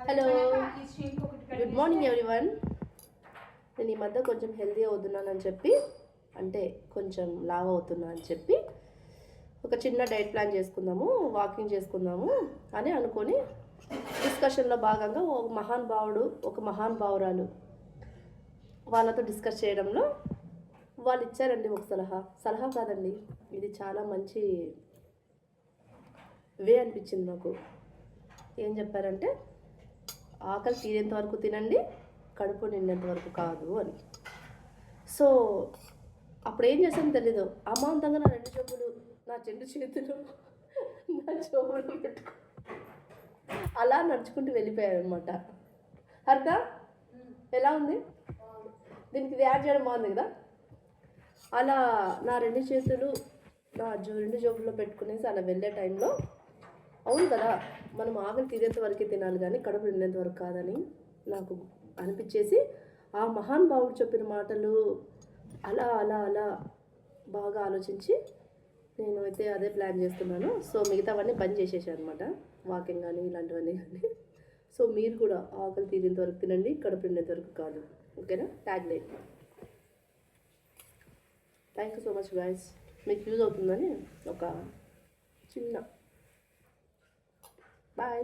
Hello, good morning everyone. నేను ఈ మధ్య కొంచెం హెల్తీ అవుతున్నానని చెప్పి, అంటే కొంచెం లావ్ అవుతున్నా అని చెప్పి ఒక చిన్న డైట్ ప్లాన్ చేసుకుందాము, వాకింగ్ చేసుకుందాము అని అనుకొని డిస్కషన్లో భాగంగా ఒక మహానుభావురాలు వాళ్ళతో డిస్కస్ చేయడంలో వాళ్ళు ఇచ్చారండి ఒక సలహా కాదండి, ఇది చాలా మంచి వే అనిపించింది నాకు. ఏం చెప్పారంటే, ఆకలి తీరేంత వరకు తినండి, కడుపు నిండేంత వరకు కాదు అని. సో అప్పుడు ఏం చేసాను తెలీదు, అమాంతంగా నా రెండు చెప్పులు, నా చెండు చేతులు నా చెవులు పెట్టుకో అలా నడుచుకుంటూ వెళ్ళిపోయాను అనమాట. హర్క ఎలా ఉంది? దీనికి ఇది యాడ్ చేయడం బాగుంది కదా. అలా నా రెండు చేతులు నా రెండు జోబుల్లో పెట్టుకునేసి అలా వెళ్ళే టైంలో, అవును కదా, మనం ఆకలి తీరేంత వరకే తినాలి కానీ కడుపు నిండేంత వరకు కాదని నాకు అనిపించేసి, ఆ మహానుభావుడు చెప్పిన మాటలు అలా అలా అలా బాగా ఆలోచించి నేను అయితే అదే ప్లాన్ చేస్తున్నాను. సో మిగతావన్నీ బంద్ చేసేసాను అనమాట, వాకింగ్ కానీ ఇలాంటివన్నీ కానీ. సో మీరు కూడా ఆకలి తీరేంత వరకు తినండి, కడుపు నిండేంత వరకు కాదు. ఓకేనా? Tag line. Thank you so much guys. మీకు యూజ్ అవుతుందని ఒక చిన్న బాయ్.